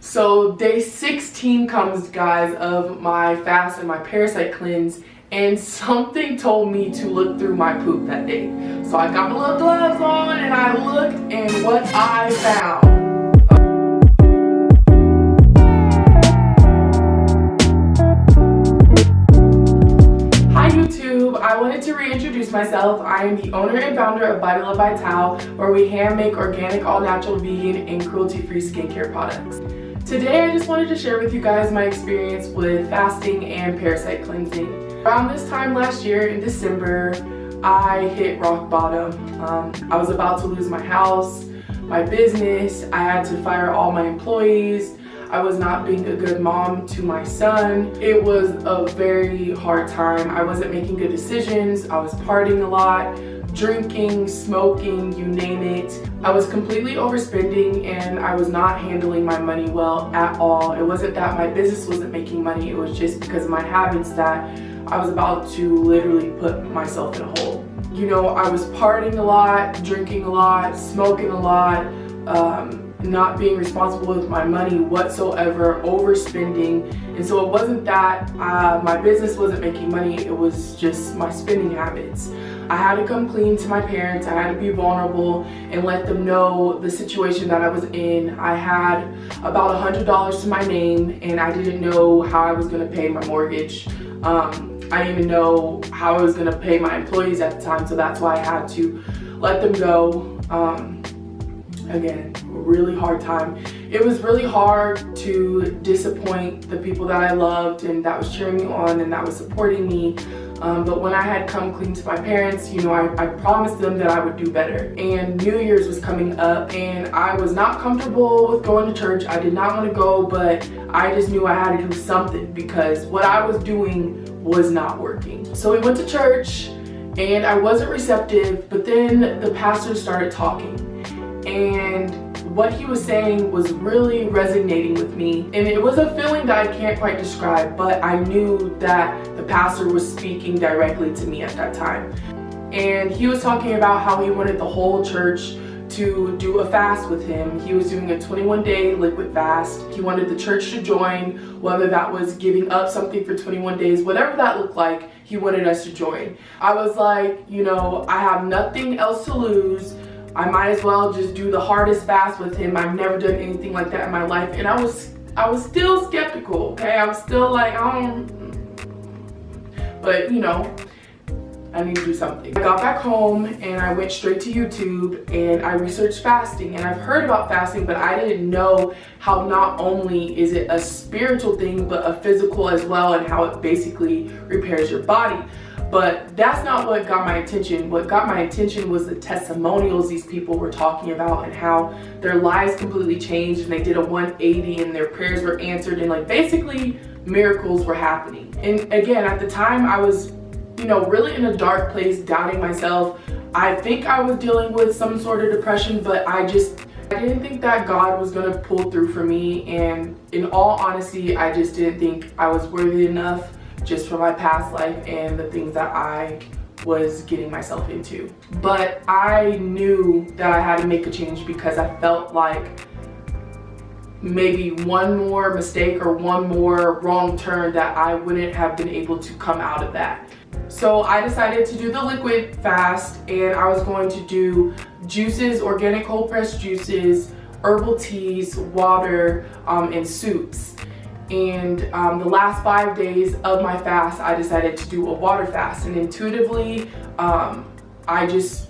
So day 16 comes, guys, of my fast and my Parasite Cleanse, and something told me to look through my poop that day. So I got my little gloves on and I looked, and what I found. Hi YouTube, I wanted to reintroduce myself. I am the owner and founder of Liable by Tao, where we hand make organic, all natural, vegan, and cruelty-free skincare products. Today I just wanted to share with you guys my experience with fasting and parasite cleansing. Around this time last year in December, I hit rock bottom. I was about to lose my house, my business. I had to fire all my employees. I was not being a good mom to my son. It was a very hard time. I wasn't making good decisions. I was partying a lot, drinking, smoking, you name it. I was completely overspending and I was not handling my money well at all. It wasn't that my business wasn't making money, it was just because of my habits that I was about to literally put myself in a hole. You know, I was partying a lot, drinking a lot, smoking a lot, not being responsible with my money whatsoever, overspending. And so it wasn't that my business wasn't making money, it was just my spending habits. I had to come clean to my parents. I had to be vulnerable and let them know the situation that I was in. I had about $100 to my name and I didn't know how I was gonna pay my mortgage. I didn't even know how I was gonna pay my employees at the time, so that's why I had to let them go. Again, really hard time. It was really hard to disappoint the people that I loved and that was cheering me on and that was supporting me. But when I had come clean to my parents, you know, I promised them that I would do better. And New Year's was coming up and I was not comfortable with going to church. I did not want to go, but I just knew I had to do something because what I was doing was not working. So we went to church and I wasn't receptive, but then the pastor started talking. And what he was saying was really resonating with me, and it was a feeling that I can't quite describe, but I knew that the pastor was speaking directly to me at that time. And he was talking about how he wanted the whole church to do a fast with him. He was doing a 21-day liquid fast. He wanted the church to join, whether that was giving up something for 21 days, whatever that looked like, he wanted us to join. I was like, you know, I have nothing else to lose. I might as well just do the hardest fast with him. I've never done anything like that in my life. And I was still skeptical, okay? I was still like, but you know, I need to do something. I got back home and I went straight to YouTube and I researched fasting. And I've heard about fasting, but I didn't know how not only is it a spiritual thing, but a physical as well, and how it basically repairs your body. But that's not what got my attention. What got my attention was the testimonials these people were talking about and how their lives completely changed and they did a 180 and their prayers were answered and like basically miracles were happening. And again, at the time I was, you know, really in a dark place, doubting myself. I think I was dealing with some sort of depression, but I didn't think that God was gonna pull through for me. And in all honesty, I just didn't think I was worthy enough just for my past life and the things that I was getting myself into. But I knew that I had to make a change because I felt like maybe one more mistake or one more wrong turn that I wouldn't have been able to come out of that. So I decided to do the liquid fast, and I was going to do juices, organic cold pressed juices, herbal teas, water, and soups. And the last 5 days of my fast, I decided to do a water fast. And intuitively, I just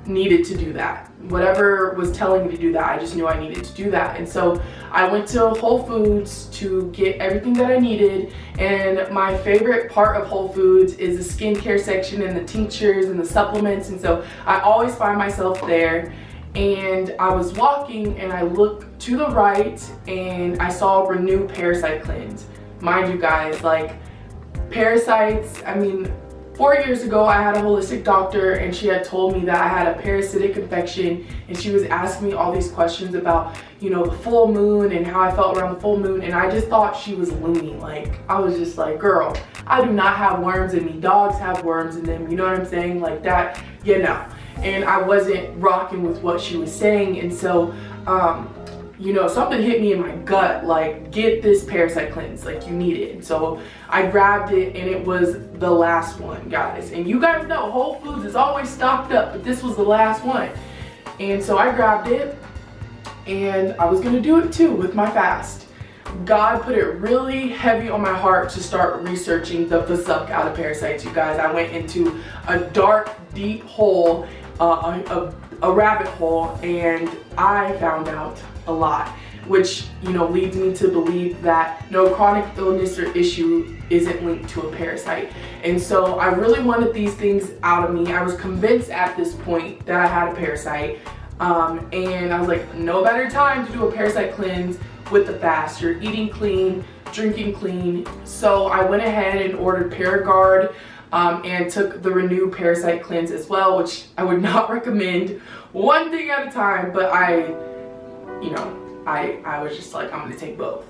needed to do that. Whatever was telling me to do that, I just knew I needed to do that. And so I went to Whole Foods to get everything that I needed. And my favorite part of Whole Foods is the skincare section and the tinctures and the supplements. And so I always find myself there. And I was walking and I looked to the right and I saw Renew Parasite Cleanse. Mind you guys, like parasites, I mean, 4 years ago I had a holistic doctor and she had told me that I had a parasitic infection, and she was asking me all these questions about, you know, the full moon and how I felt around the full moon, and I just thought she was loony. Like, I was just like, girl, I do not have worms in me. Dogs have worms in them, you know what I'm saying? Like that, you know. And I wasn't rocking with what she was saying, and so you know, something hit me in my gut, like, get this Parasite Cleanse, like, you need it. So I grabbed it, and it was the last one, guys. And you guys know Whole Foods is always stocked up, but this was the last one. And so I grabbed it, and I was gonna do it too with my fast. God put it really heavy on my heart to start researching the suck out of parasites, you guys. I went into a dark, deep hole, a rabbit hole, and I found out a lot, which, you know, leads me to believe that no chronic illness or issue isn't linked to a parasite. And so I really wanted these things out of me. I was convinced at this point that I had a parasite, and I was like, no better time to do a parasite cleanse with the fast. You're eating clean, drinking clean. So I went ahead and ordered Paragard, and took the Renew Parasite Cleanse as well, which I would not recommend, one thing at a time, but I was just like, I'm gonna take both.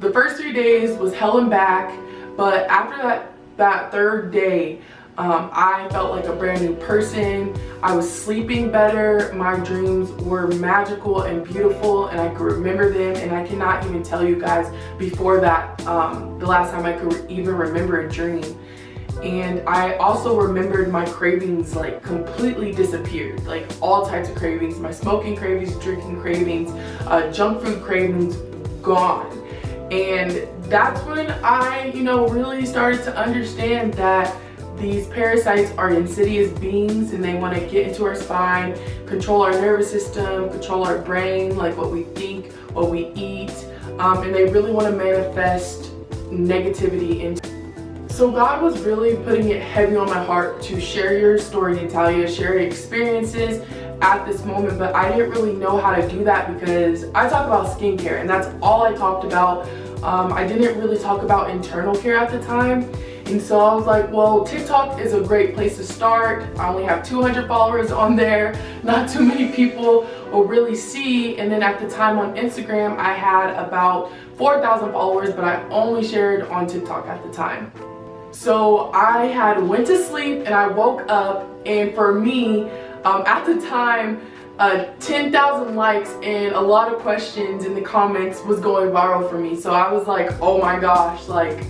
The first 3 days was hell and back, but after that third day, I felt like a brand new person. I was sleeping better. My dreams were magical and beautiful, and I could remember them. And I cannot even tell you guys before that, the last time I could even remember a dream. And I also remembered my cravings like completely disappeared, like all types of cravings, my smoking cravings, drinking cravings, junk food cravings, gone. And that's when I, you know, really started to understand that these parasites are insidious beings, and they want to get into our spine, control our nervous system, control our brain, like what we think, what we eat, and they really want to manifest negativity into. So God was really putting it heavy on my heart to share your story, Natalia, share your experiences at this moment, but I didn't really know how to do that because I talk about skincare, and that's all I talked about. I didn't really talk about internal care at the time. And so I was like, well, TikTok is a great place to start. I only have 200 followers on there. Not too many people will really see. And then at the time on Instagram, I had about 4,000 followers, but I only shared on TikTok at the time. So I had went to sleep and I woke up, and for me, at the time, 10,000 likes and a lot of questions in the comments was going viral for me. So I was like, oh my gosh, like,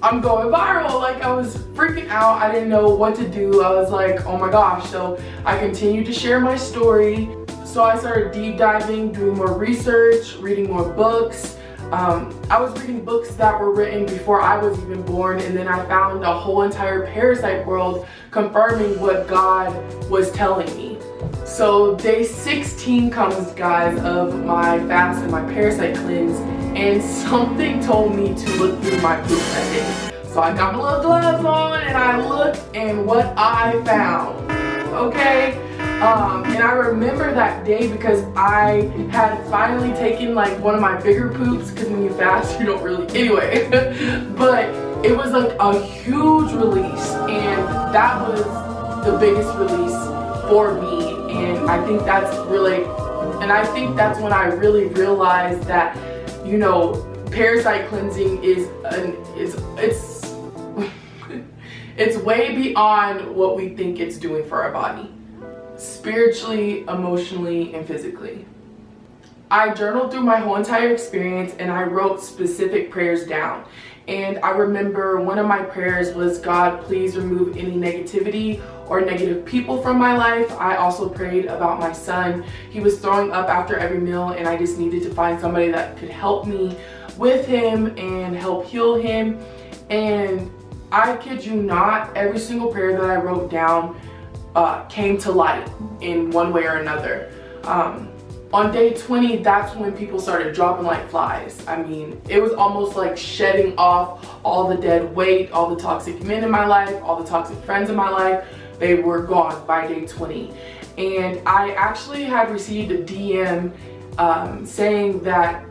I'm going viral. Like, I was freaking out. I didn't know what to do. I was like, oh my gosh. So I continued to share my story. So I started deep diving, doing more research, reading more books. I was reading books that were written before I was even born, and then I found a whole entire parasite world confirming what God was telling me. So day 16 comes, guys, of my fast and my parasite cleanse, and something told me to look through my poop that day. So I got my little gloves on and I looked, and what I found, okay? And I remember that day because I had finally taken like one of my bigger poops, because when you fast you don't really, anyway. But it was like a huge release, and that was the biggest release for me. And I think that's really, and I think that's when I really realized that, you know, parasite cleansing is it's way beyond what we think it's doing for our body, spiritually, emotionally, and physically. I journaled through my whole entire experience, and I wrote specific prayers down. And I remember one of my prayers was, God, please remove any negativity or negative people from my life. I also prayed about my son. He was throwing up after every meal, and I just needed to find somebody that could help me with him and help heal him. And I kid you not, every single prayer that I wrote down came to light in one way or another. On day 20, that's when people started dropping like flies. I mean, it was almost like shedding off all the dead weight, all the toxic men in my life, all the toxic friends in my life. They were gone by day 20. And I actually had received a DM saying that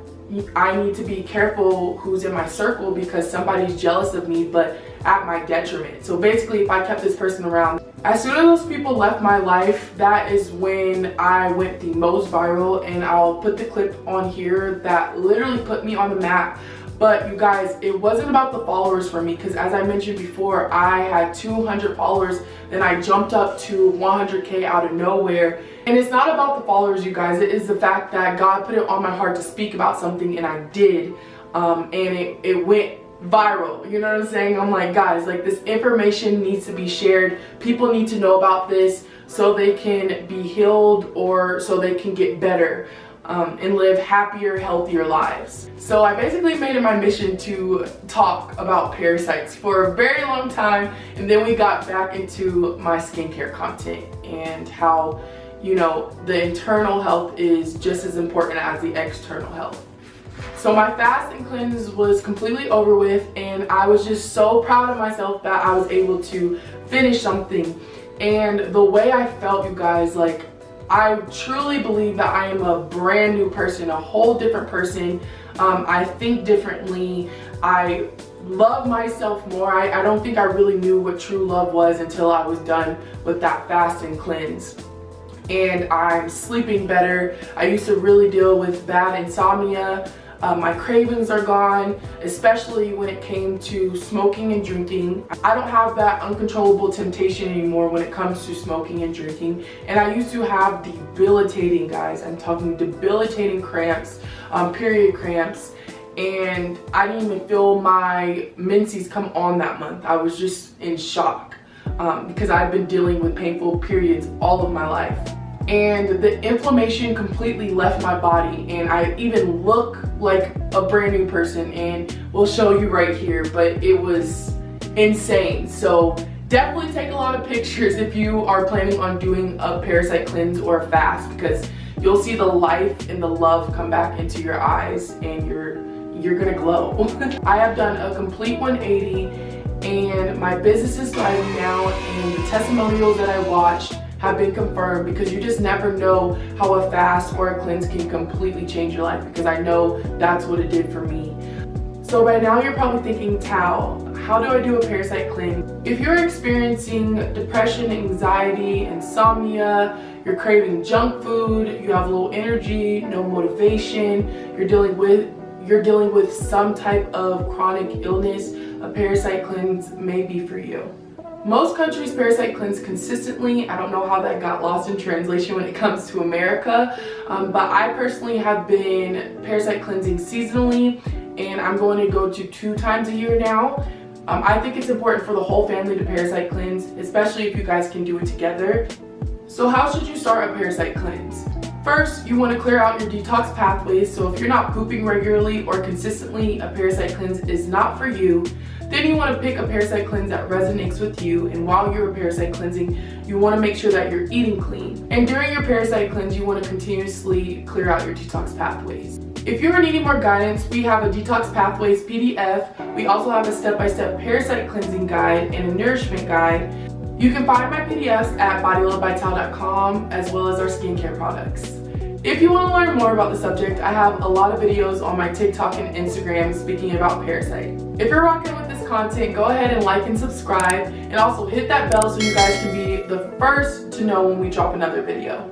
I need to be careful who's in my circle because somebody's jealous of me, but at my detriment. So basically, if I kept this person around, as soon as those people left my life, that is when I went the most viral. And I'll put the clip on here that literally put me on the map But you guys, it wasn't about the followers for me, because as I mentioned before, I had 200 followers, then I jumped up to 100K out of nowhere. And it's not about the followers, you guys. It is the fact that God put it on my heart to speak about something, and I did. And it went viral. You know what I'm saying? I'm like, guys, like, this information needs to be shared. People need to know about this so they can be healed, or so they can get better and live happier, healthier lives. So I basically made it my mission to talk about parasites for a very long time, and then we got back into my skincare content and how, you know, the internal health is just as important as the external health. So my fast and cleanse was completely over with, and I was just so proud of myself that I was able to finish something. And the way I felt, you guys, like, I truly believe that I am a brand new person, a whole different person. I think differently. I love myself more. I don't think I really knew what true love was until I was done with that fast and cleanse. And I'm sleeping better. I used to really deal with bad insomnia. My cravings are gone, especially when it came to smoking and drinking. I don't have that uncontrollable temptation anymore when it comes to smoking and drinking. And I used to have debilitating, guys, I'm talking debilitating cramps, period cramps. And I didn't even feel my menses come on that month. I was just in shock because I've been dealing with painful periods all of my life. And the inflammation completely left my body, and I even look like a brand new person, and we'll show you right here, but it was insane. So definitely take a lot of pictures if you are planning on doing a parasite cleanse or a fast, because you'll see the life and the love come back into your eyes, and you're gonna glow. I have done a complete 180, and my business is thriving now, and the testimonials that I watched have been confirmed, because you just never know how a fast or a cleanse can completely change your life, because I know that's what it did for me. So by now you're probably thinking, Tao, how do I do a parasite cleanse? If you're experiencing depression, anxiety, insomnia, you're craving junk food, you have low energy, no motivation, you're dealing with some type of chronic illness, a parasite cleanse may be for you. Most countries parasite cleanse consistently. I don't know how that got lost in translation when it comes to America, but I personally have been parasite cleansing seasonally, and I'm going to go to 2 times a year now. I think it's important for the whole family to parasite cleanse, especially if you guys can do it together. So how should you start a parasite cleanse? First, you want to clear out your detox pathways. So if you're not pooping regularly or consistently, a parasite cleanse is not for you. Then you want to pick a parasite cleanse that resonates with you, and while you're parasite cleansing, you want to make sure that you're eating clean. And during your parasite cleanse, you want to continuously clear out your detox pathways. If you're needing more guidance, we have a detox pathways PDF. We also have a step-by-step parasite cleansing guide and a nourishment guide. You can find my PDFs at bodylovebytao.com, as well as our skincare products. If you want to learn more about the subject, I have a lot of videos on my TikTok and Instagram speaking about parasite. If you're rocking with this content, go ahead and like and subscribe, and also hit that bell so you guys can be the first to know when we drop another video.